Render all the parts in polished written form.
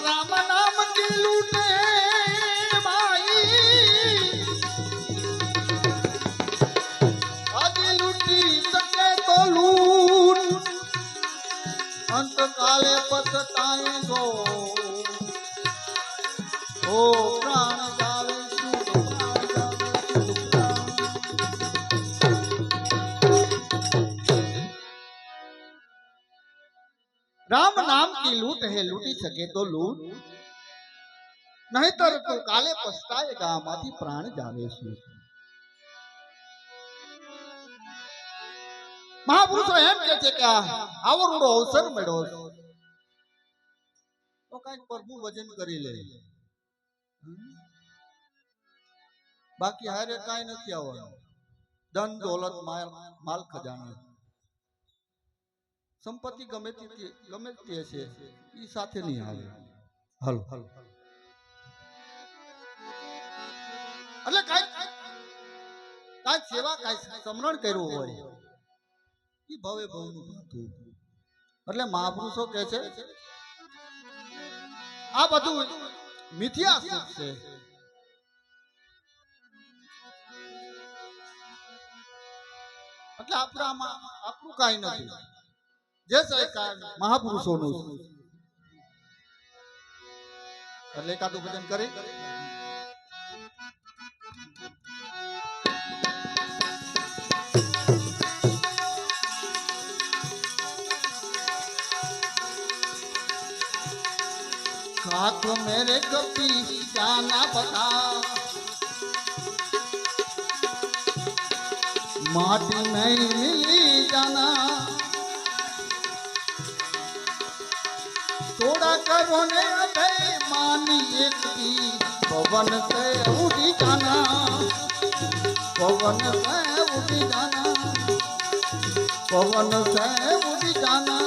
राम नाम की लूटे माई आदि लूटी सके तो लूट अंत काले पछताएंगो ओ प्राण जावे राम नाम की लूट है लूटी सके तो लूट नहीं तो काले पछताएगा माथी प्राण जावे छे महापुरुषो एम के छे के आवो रूडो अवसर मळ्यो तो कांईक प्रभु वजन करी ले बाकी हारे कांई नथी आवવાનું धन दौलत माल खजाना संपत्ति गमे ते छे ई साथे नहीं आवे हल એટલે કાઈ સેવા કાઈ સમરણ કર્યું હોય ઈ ભવે ભવનું હતું એટલે મહાપુરુષો કહે છે આ બધું મિથ્યા સુખ છે એટલે આપણું કાઈ નથી જે છે મહાપુરુષોનું એટલે એકાદું ભજન કરી हाथ मेरे कपी जाना बता माटी नहीं मिली जाना थोड़ा करो ने अबे मानी एक की पवन से उड़ी जाना पवन से उड़ी जाना पवन से उड़ी जाना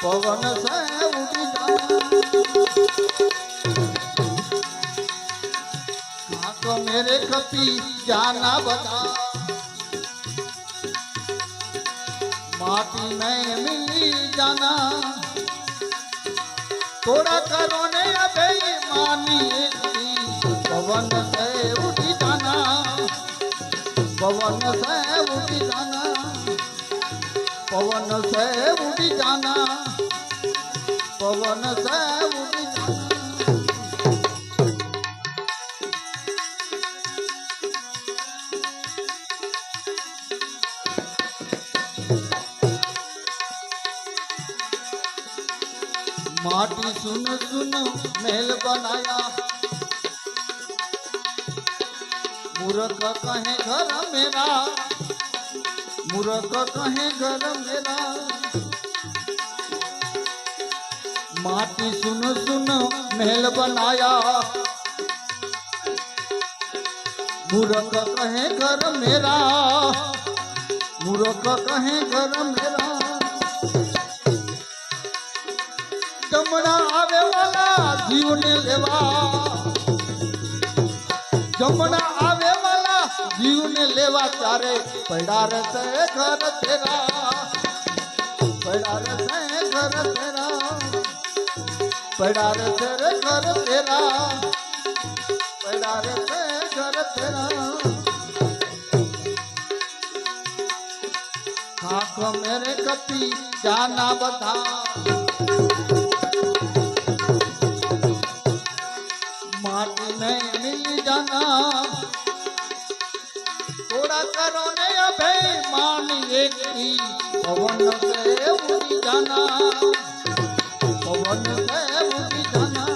पवन से उड़ी जाना तो मेरे कपी जाना बता माटी नहीं मिली जाना थोड़ा करो ने अबे मानी पवन से उठी जाना पवन से उठी जाना पवन से उठी जाना पवन से उठी जाना माटी सुन सुन महल बनाया मूर्ख कहे घर मेरा मूर्ख कहे घर मेरा माटी सुन सुन महल बनाया मूर्ख कहे घर मेरा मूर्ख कहे घर मेरा जमना आवे वाला जीव ने लेवा जमना आवे वाला जीव ने लेवा चारे पड़ा रहते घर तेरा पड़ा रहते घर तेरा पड़ा रहते घर तेरा पड़ा रहते घर तेरा खाक मेरे कपी जाना बता माटी नहीं मिल जाना थोड़ा करो ने अबे मानी एक ही पवन से उड़ी जाना पवन से उड़ी जाना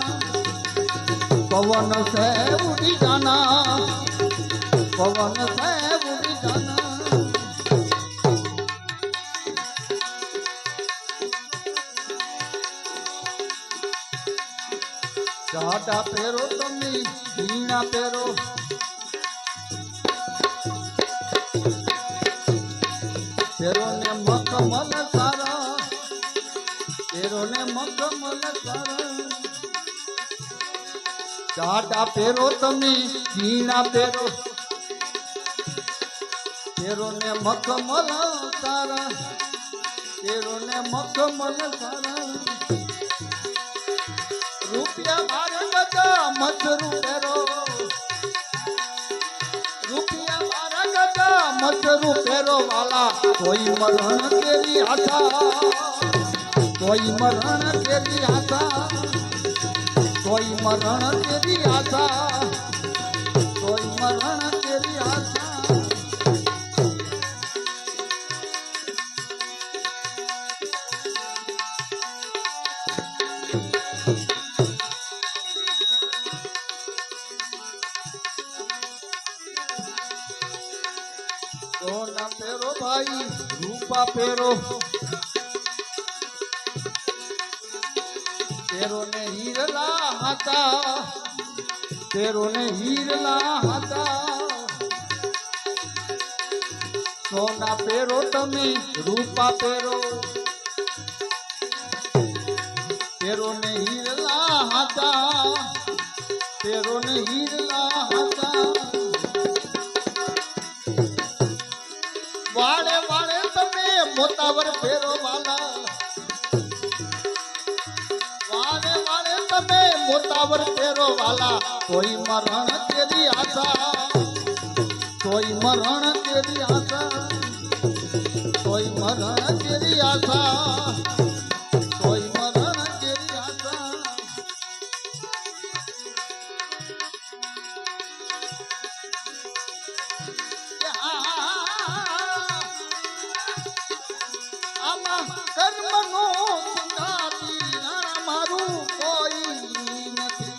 पवन से उड़ी जाना पवन से उड़ी जाना जाटा पेरो तमी वीणा पेरो पेरो ने मखमल सारा पेरो ने मखमल सारा जाटा पेरो तमी वीणा पेरो તેરો ને મખમલ સારા, તેરો ને મખમલ સારા, રૂપિયા મારે ગજા મજરૂ પેરો, રૂપિયા મારા ગજા મજરૂ પેરો વાલા, કોઈ મરણ તેરી આશા, કોઈ મરણ તેરી આશા, કોઈ મરણ તેરી આશા, કોઈ મરણ તેરી આશા. સોના પેરો ભાઈ રૂપા પેરો, તેરો ને હીરલા હતા, તેરો ને હીરલા હતા. સોના પેરો તમે રૂપા પેરો, તેરો ને હીરલા હતા, તેરો ને હીરલા હતા. વાળે વાળે તમે મોતાવર ફેરો વાલા, વાળે વાળે તમે મોતાવર ફેરો વાલા, કોઈ મરણ તેરી આશા, કોઈ મરણ તેરી આશા, કોઈ મરણ તેરી આશા, કોઈ મરણ તેરી આશા. આમાં કર્મનો સંગાતી ના મારું કોઈ નથી,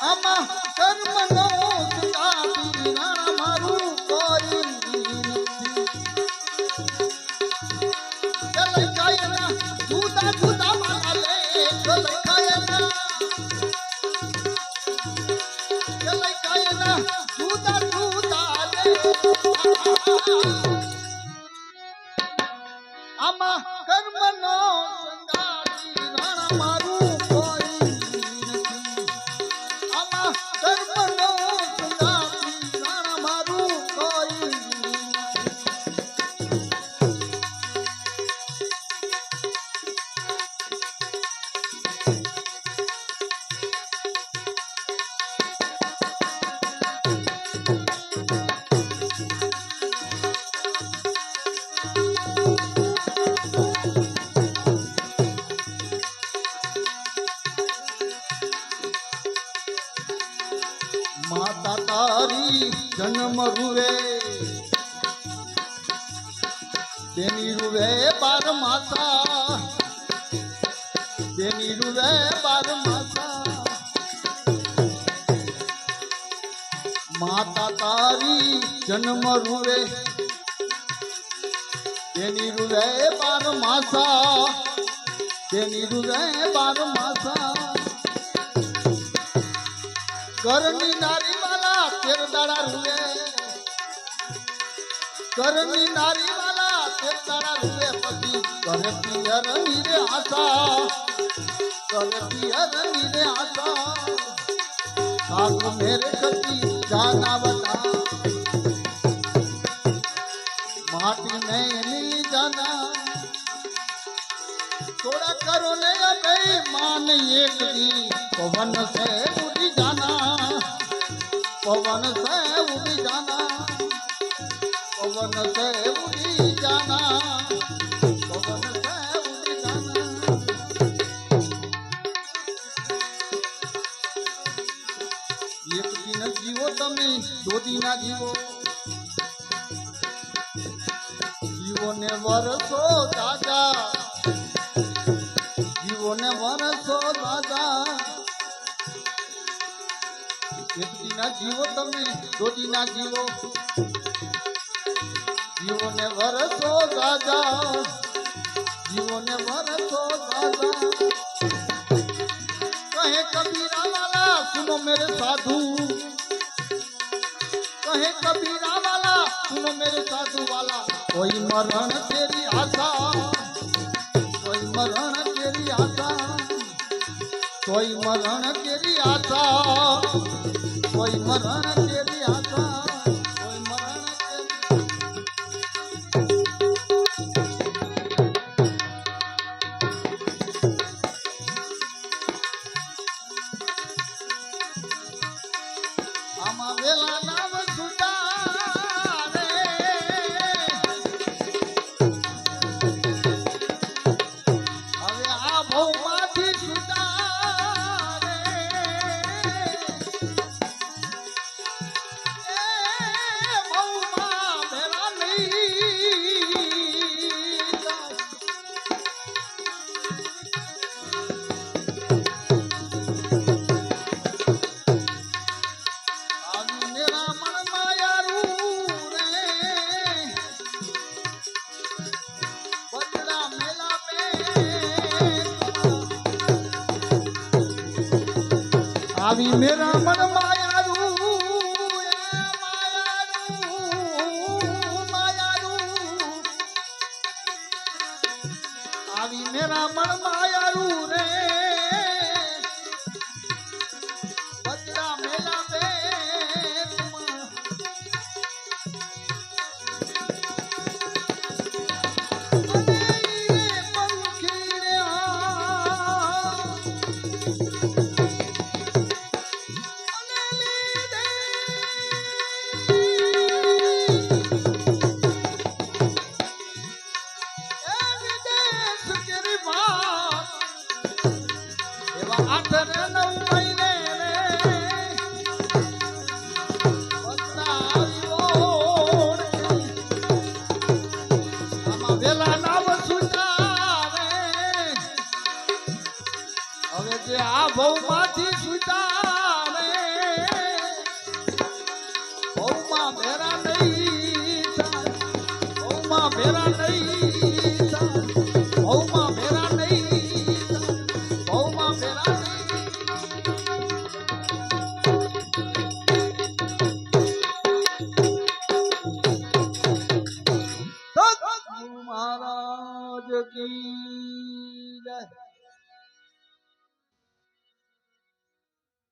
આમાં કર્મનો સંગાતી ના મારું કોઈ નથી. ચલ કાયના જુદા જુદા મારા લે, ચલ કાયના, ચલ કાયના જુદા જુદા લે. આમાં કર્મનો સંગાતી ના મારું કોઈ નથી, આમાં કર્મનો સંગાતી ના મારું કોઈ નથી. માતા તારી જન્મ રૂવે, તેની રૂવે બાર માતા, તેની રૂવે બાર માતા. માતા તારી જન્મ રૂવે, તેની રૂવે બાર માસા, તેની રૂવે બાર માસા. ઘરની નારી વાલા તેર દાડા રૂવે, ઘરની નારી વાલા તેર દાડા રૂવે, પછી ઘરે પિયર નીરે આશા, ઘરે પિયર નીરે આશા. સાસુ મેરે કતી જાના બતા, माटी में मिल जाना, थोड़ा करो ले बेईमान एक दी, पवन से उड़ जाना, पवन से उड़ जाना, पवन से उड़ जाना, पवन से उड़ जाना. एक दिन जीवो तमे, दो दिन जीवो, जीवो ने वरसो दादा, जीवो ने वरसो दादा. एक दिन जीवो तमे, दो दिन जीवो, जीवो ने वरसो दादा, जीवो ने वरसो दादा. कहे कबीरा वाला सुनो मेरे साधु, कहे कबीरा वाला सुनो मेरे साधु वाला, कोई मरण तेरी आशा, कोई मरण तेरी आशा, કોઈ મરણ કેરી આશા કોઈ મરણ કેરી આશા કોઈ મરણ કેરી આમાં વેલા નામ સુધારે હવે આ ભવમાંથી સુધારે એ ભવમાં ભેરા નહીં થાય. આવી મેરા મનમાં યારું રે બદડા મેલા આવી મેરા મનમાં યારું માયારું આવી મેરા મનમાં યારું રે બદડા મેલા બેટમાં અને ઈ પંખી રે અને લીધે એ વિદેશ કેરી વાત એવા 8 ને 9 મહિને રે બદલા આવ્યો રે. આમાં વેલા નામ સુધારે હવે જે આ ભવમાંથી સુધારે ભવમાં ભેરા નહીં થાય ભવમાં ભેરા નહીં